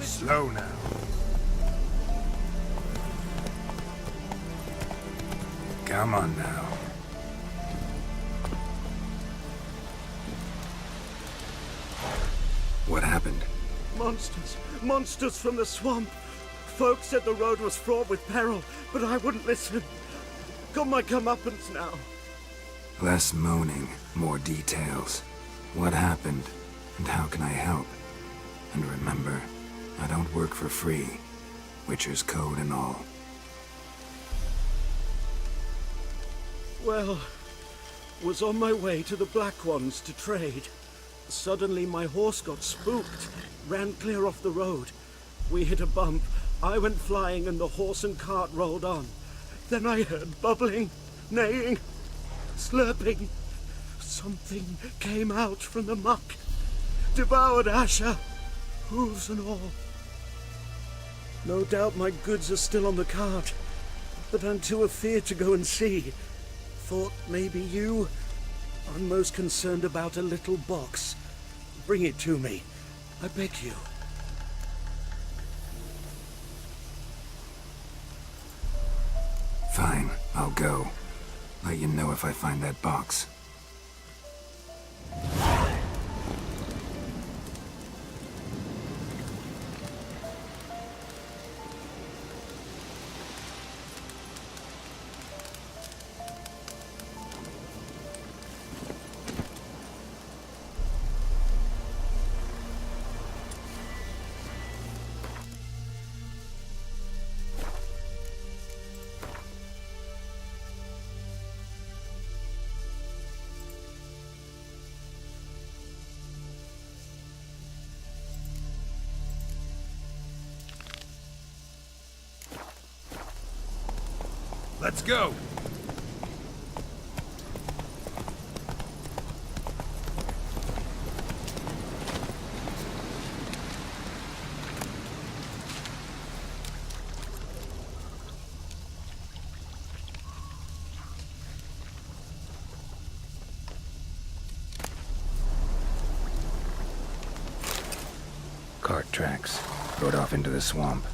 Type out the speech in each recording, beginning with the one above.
Slow now. Come on now. What happened? Monsters. Monsters from the swamp. Folks said the road was fraught with peril, but I wouldn't listen. Got my comeuppance now. Less moaning, more details. What happened, and how can I help? And remember, I don't work for free. Witcher's code and all. Well, was on my way to the Black Ones to trade. Suddenly my horse got spooked, ran clear off the road. We hit a bump, I went flying and the horse and cart rolled on. Then I heard bubbling, neighing, slurping. Something came out from the muck, devoured Asher, hooves and all. No doubt my goods are still on the cart, but I'm too afeard to go and see. Thought maybe you... I'm most concerned about a little box. Bring it to me. I beg you. Fine, I'll go. Let you know if I find that box. Let's go! Cart tracks. Rode off into the swamp.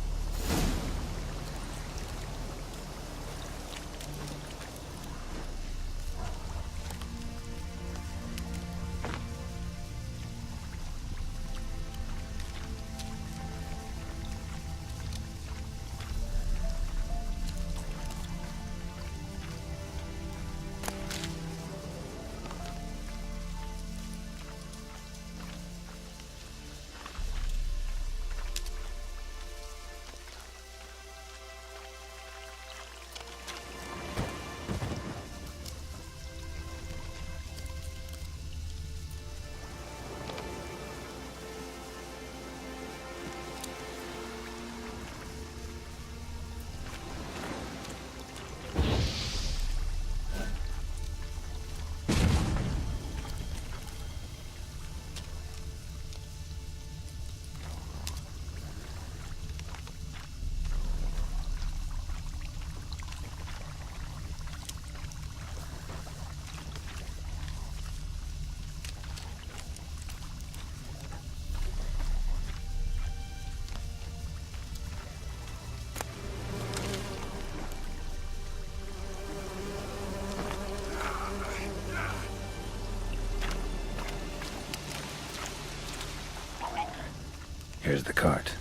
Here's the cart.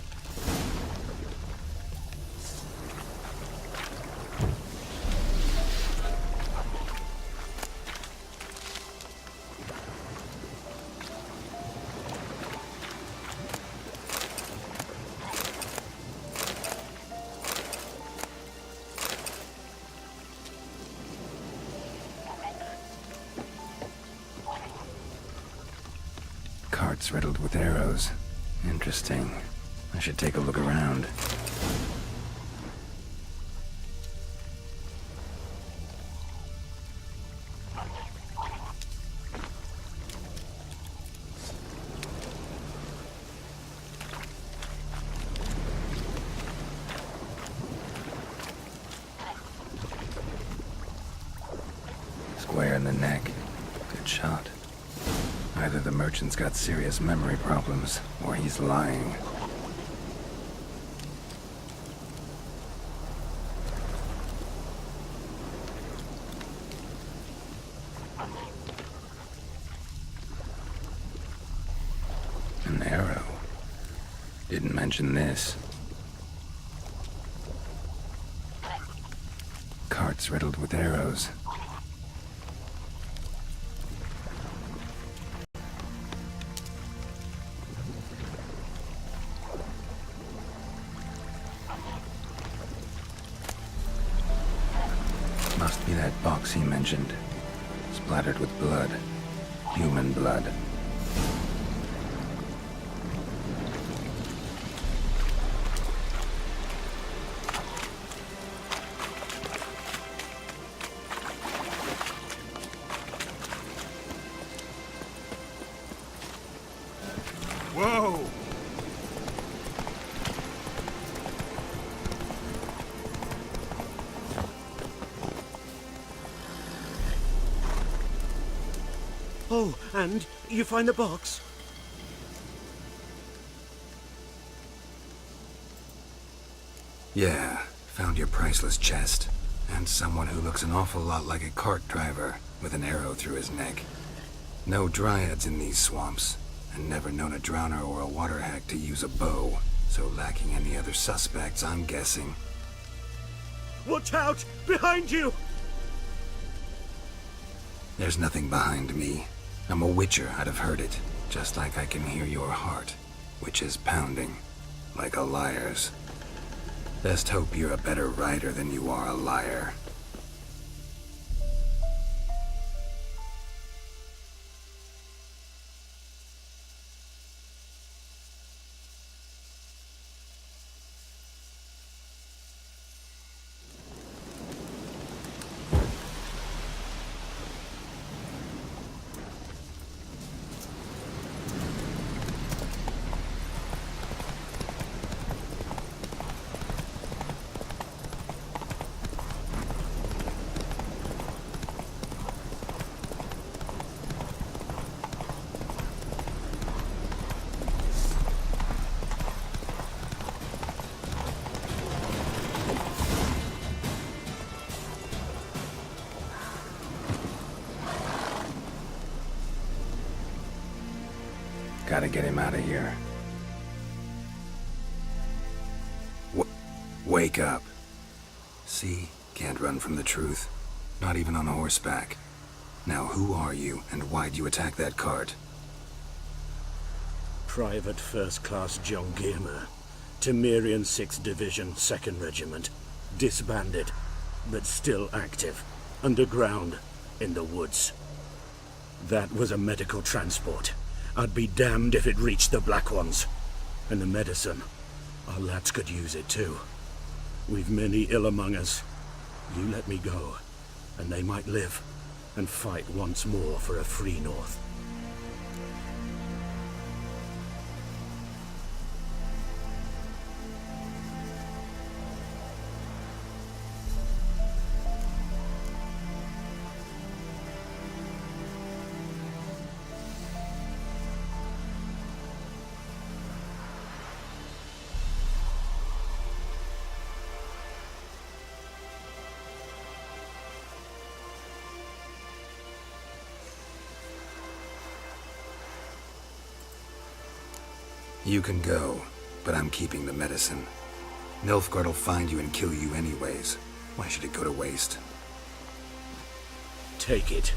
Cart's riddled with arrows. Interesting. I should take a look around. Square in the neck. Good shot. Either the merchant's got serious memory problems, or he's lying. An arrow. Didn't mention this. Carts riddled with arrows. Must be that box he mentioned. Splattered with blood. Human blood. Whoa! Oh, and you find the box? Yeah, found your priceless chest. And someone who looks an awful lot like a cart driver, with an arrow through his neck. No dryads in these swamps, and never known a drowner or a water hack to use a bow, so lacking any other suspects, I'm guessing. Watch out! Behind you! There's nothing behind me. I'm a witcher, I'd have heard it, just like I can hear your heart, which is pounding, like a liar's. Best hope you're a better rider than you are a liar. Gotta get him out of here. Wake up. See? Can't run from the truth. Not even on horseback. Now who are you, and why'd you attack that cart? Private First Class John Giermer, Temerian 6th Division, 2nd Regiment. Disbanded, but still active. Underground, in the woods. That was a medical transport. I'd be damned if it reached the Black Ones. And the medicine. Our lads could use it too. We've many ill among us. You let me go, and they might live, and fight once more for a free North. You can go, but I'm keeping the medicine. Nilfgaard'll find you and kill you anyways. Why should it go to waste? Take it,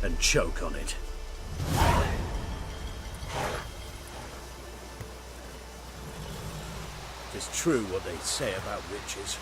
and choke on it. It's true what they say about witches.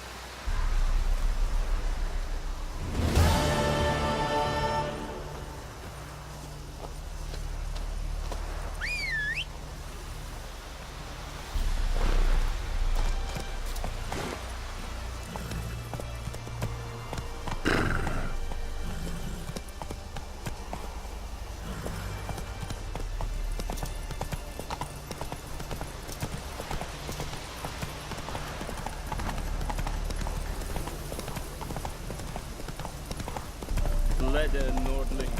Leder Nordling.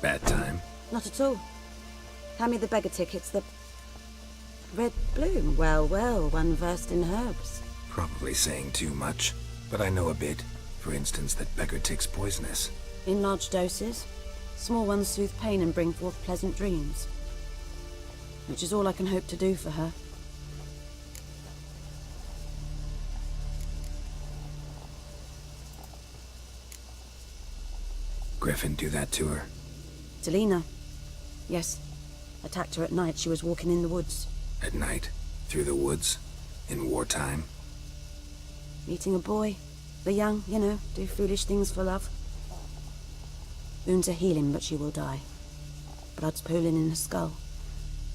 Bad time? Not at all. Hand me the beggar tickets, Red bloom? Well, well, one versed in herbs. Probably saying too much, but I know a bit. For instance, that beggar tick's poisonous. In large doses. Small ones soothe pain and bring forth pleasant dreams. Which is all I can hope to do for her. Griffin do that to her? Delina. Yes. Attacked her at night. She was walking in the woods. At night? Through the woods? In wartime? Meeting a boy. The young, you know, do foolish things for love. Wounds are healing, but she will die. Blood's pooling in her skull.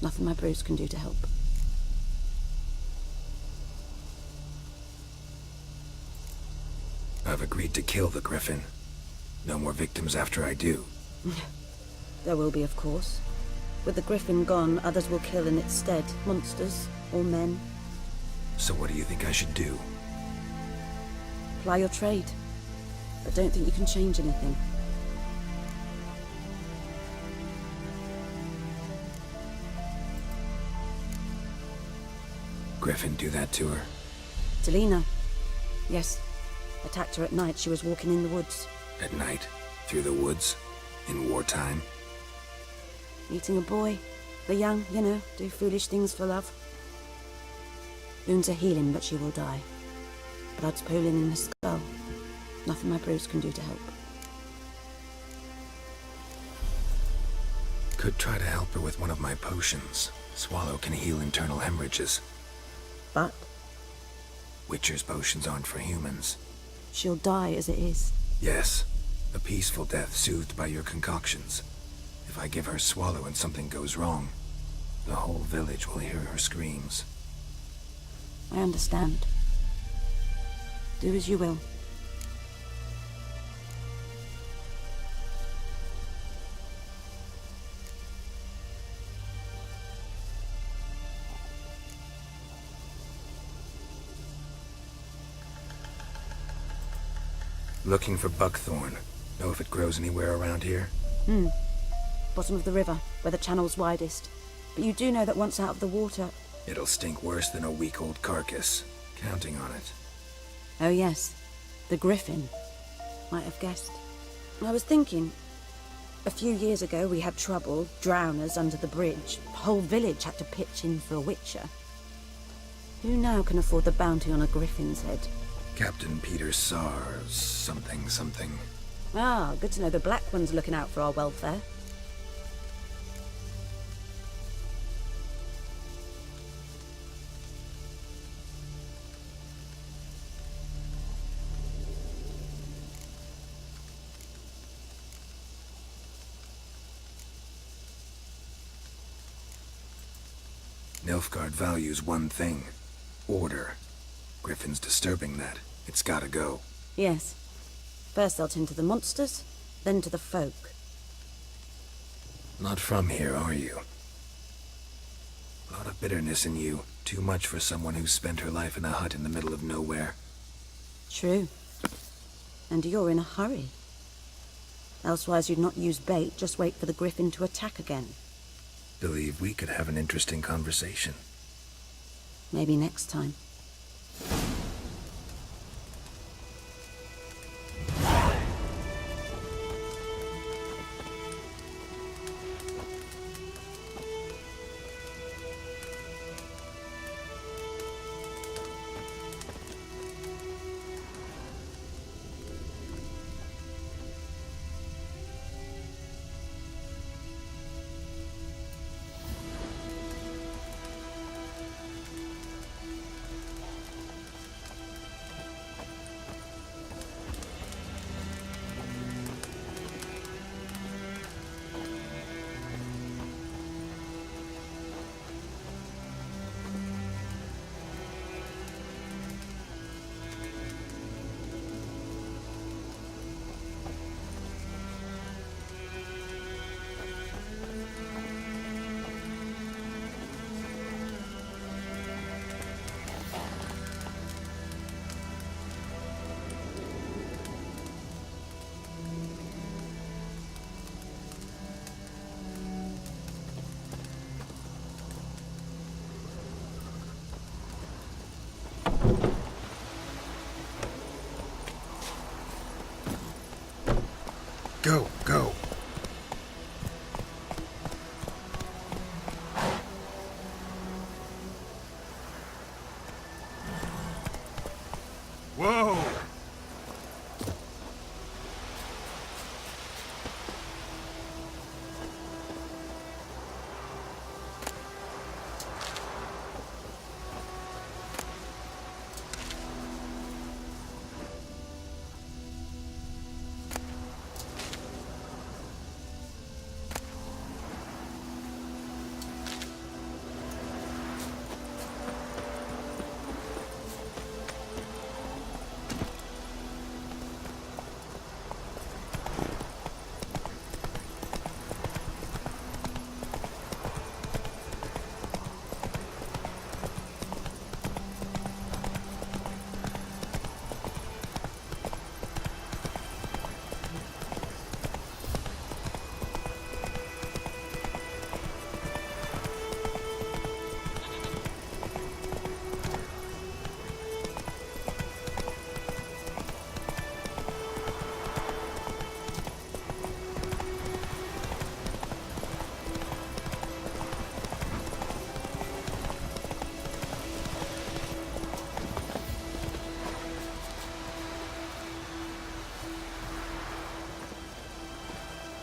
Nothing my bruise can do to help. I've agreed to kill the Griffin. No more victims after I do. There will be, of course. With the Griffin gone, others will kill in its stead. Monsters, or men. So what do you think I should do? Ply your trade. But don't think you can change anything. Griffin do that to her? Delina. Yes. Attacked her at night. She was walking in the woods. At night? Through the woods? In wartime? Meeting a boy. The young, you know, do foolish things for love. Wounds are healing, but she will die. Blood's pooling in her skull. Nothing my bruise can do to help. Could try to help her with one of my potions. Swallow can heal internal hemorrhages. But Witcher's potions aren't for humans. she'll die as it is. Yes. A peaceful death soothed by your concoctions. If I give her Swallow and something goes wrong, the whole village will hear her screams. I understand. Do as you will. Looking for buckthorn. Know if it grows anywhere around here? Bottom of the river, where the channel's widest. But you do know that once out of the water... It'll stink worse than a week-old carcass. Counting on it. Oh yes, the Griffin. Might have guessed. I was thinking... A few years ago we had trouble, drowners under the bridge. The whole village had to pitch in for a witcher. Who now can afford the bounty on a Griffin's head? Captain Peter Sars, something. Ah, good to know the Black One's looking out for our welfare. Nilfgaard values one thing. Order. Griffin's disturbing that. It's gotta go. Yes. First they'll tend to the monsters, then to the folk. Not from here, are you? A lot of bitterness in you. Too much for someone who spent her life in a hut in the middle of nowhere. True. And you're in a hurry. Elsewise you'd not use bait, just wait for the Griffin to attack again. Believe we could have an interesting conversation. Maybe next time. Go, go. Whoa!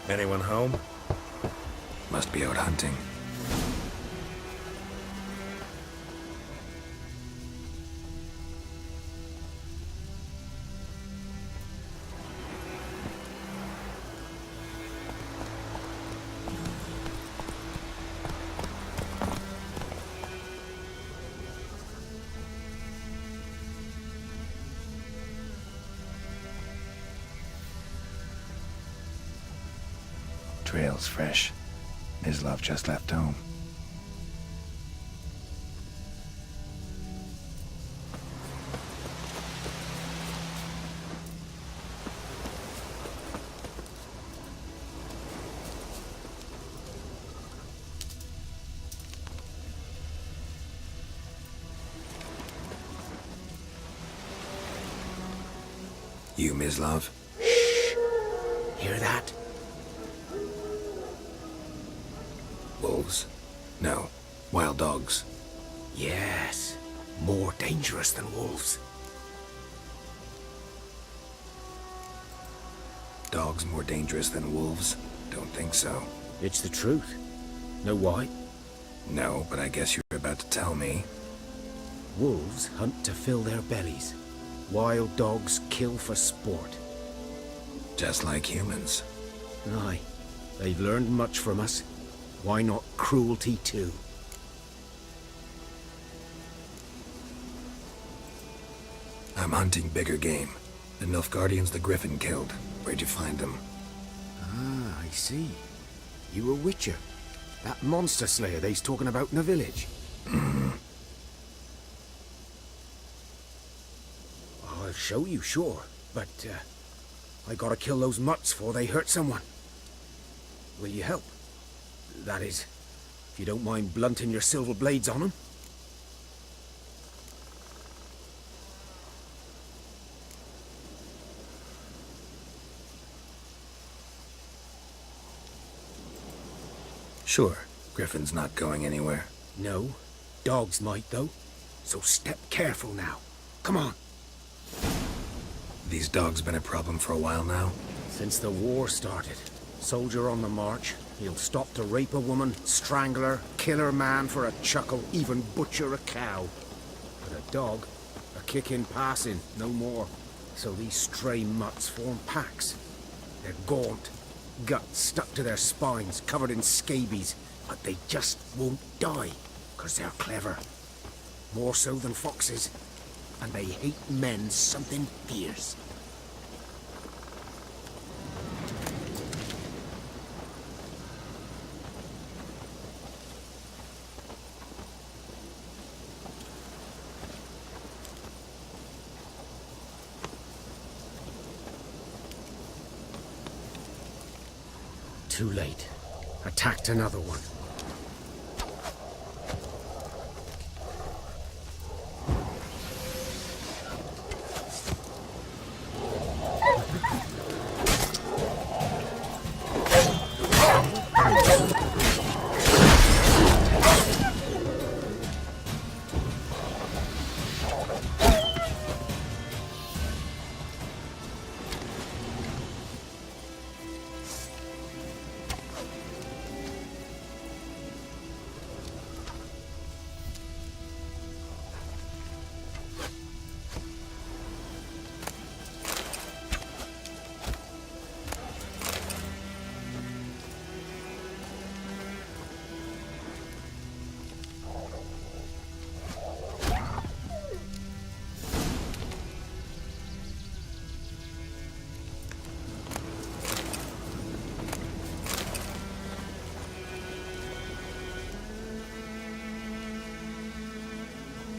Anyone home? Must be out hunting. Trail's fresh. m1z3ll just left home. You, m1z3ll? Hear that? Wolves? No. Wild dogs. Yes. More dangerous than wolves. Dogs more dangerous than wolves? Don't think so. It's the truth. Know why? No, but I guess you're about to tell me. Wolves hunt to fill their bellies. Wild dogs kill for sport. Just like humans. Aye. They've learned much from us. Why not cruelty too? I'm hunting bigger game. The Nilfgaardians the Griffin killed. Where'd you find them? Ah, I see. You a witcher. That monster slayer they's talking about in the village. I'll show you, sure. But, I gotta kill those mutts before they hurt someone. Will you help? That is, if you don't mind blunting your silver blades on them. Sure. Griffin's not going anywhere. No, dogs might though. So step careful now. Come on. These dogs been a problem for a while now? Since the war started. Soldier on the march. He'll stop to rape a woman, strangle her, kill her man for a chuckle, even butcher a cow. But a dog, a kick in passing, no more. So these stray mutts form packs. They're gaunt, guts stuck to their spines, covered in scabies, but they just won't die, 'cause they're clever. More so than foxes. And they hate men something fierce. Too late. Attacked another one.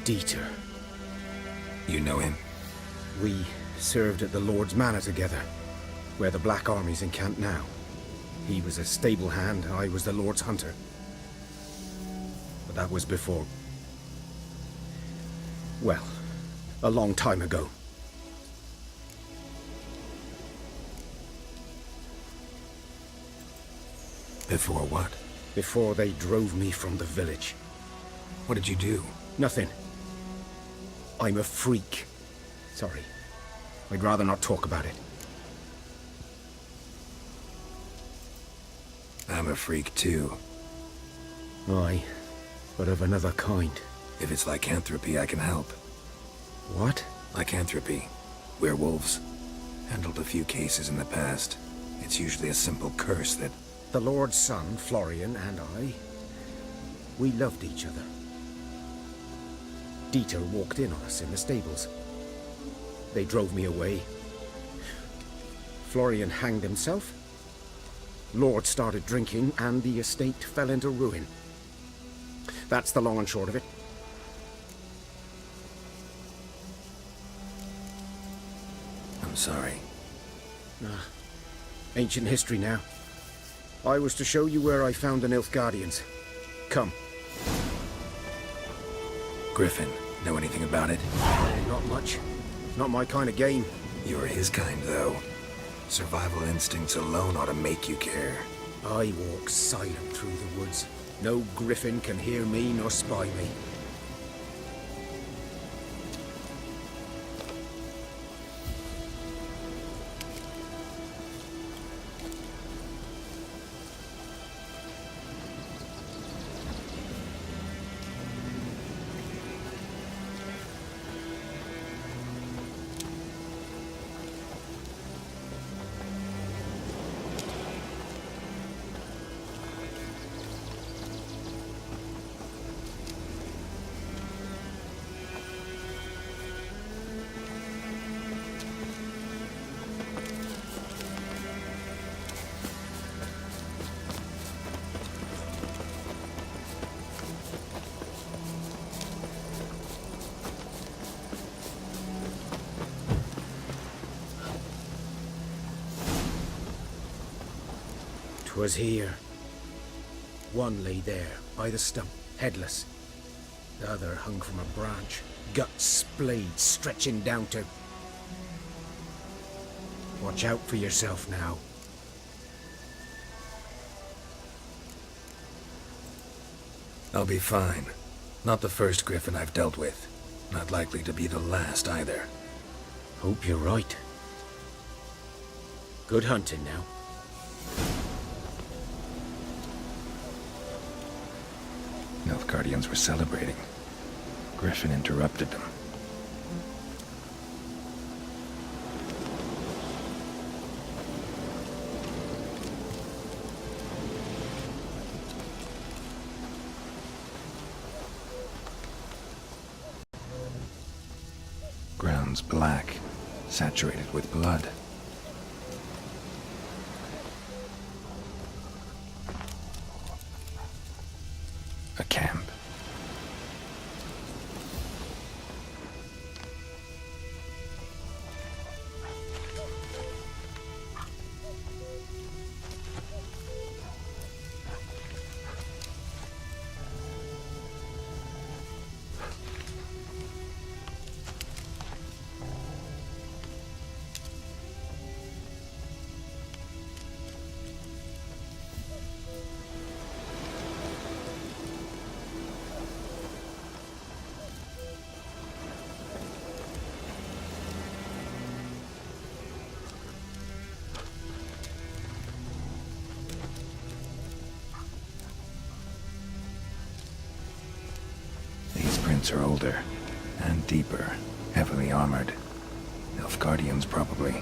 Dieter. You know him? We served at the Lord's Manor together, where the Black Army's encamped now. He was a stable hand, I was the Lord's hunter. But that was before... well, a long time ago. Before what? Before they drove me from the village. What did you do? Nothing. I'm a freak. Sorry. I'd rather not talk about it. I'm a freak too. Aye, but of another kind. If it's lycanthropy, I can help. What? Lycanthropy. Werewolves. Handled a few cases in the past. It's usually a simple curse that... The Lord's son, Florian, and I, we loved each other. Dieter walked in on us in the stables. They drove me away. Florian hanged himself. Lord started drinking, and the estate fell into ruin. That's the long and short of it. I'm sorry. Ancient history now. I was to show you where I found the Nilfgaardians. Come. Griffin, know anything about it? Not much. Not my kind of game. You're his kind, though. Survival instincts alone ought to make you care. I walk silent through the woods. No Griffin can hear me nor spy me. Was here. One lay there, by the stump, headless. The other hung from a branch, guts splayed, stretching down to... Watch out for yourself now. I'll be fine. Not the first Griffin I've dealt with. Not likely to be the last either. Hope you're right. Good hunting now. Nilfgaardians were celebrating. Griffin interrupted them. Ground's black, saturated with blood. A camp. Are older and deeper, heavily armored. Nilfgaardians, probably.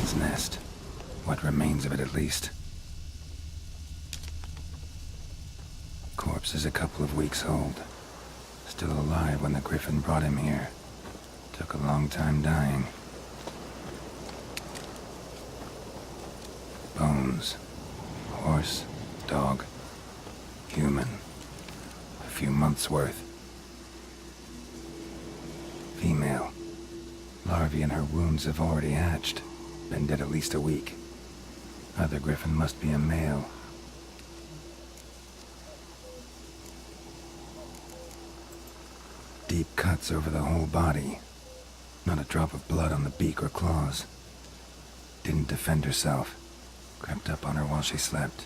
Griffin's nest. What remains of it, at least. Corpse is a couple of weeks old. Still alive when the Griffin brought him here. Took a long time dying. Bones. Horse, dog, human. A few months' worth. Female. Larvae in her wounds have already hatched. Been dead at least a week. Other Griffin must be a male. Deep cuts over the whole body. Not a drop of blood on the beak or claws. Didn't defend herself. Crept up on her while she slept.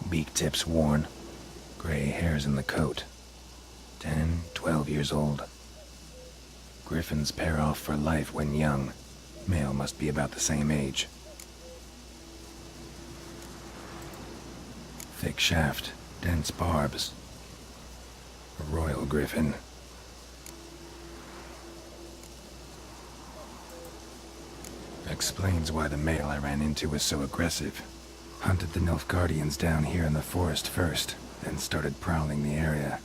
Beak tips worn. Gray hairs in the coat. 10, 12 years old. Griffins pair off for life when young. Male must be about the same age. Thick shaft, dense barbs. A royal Griffin. Explains why the male I ran into was so aggressive. Hunted the Nilfgaardians down here in the forest first, then started prowling the area.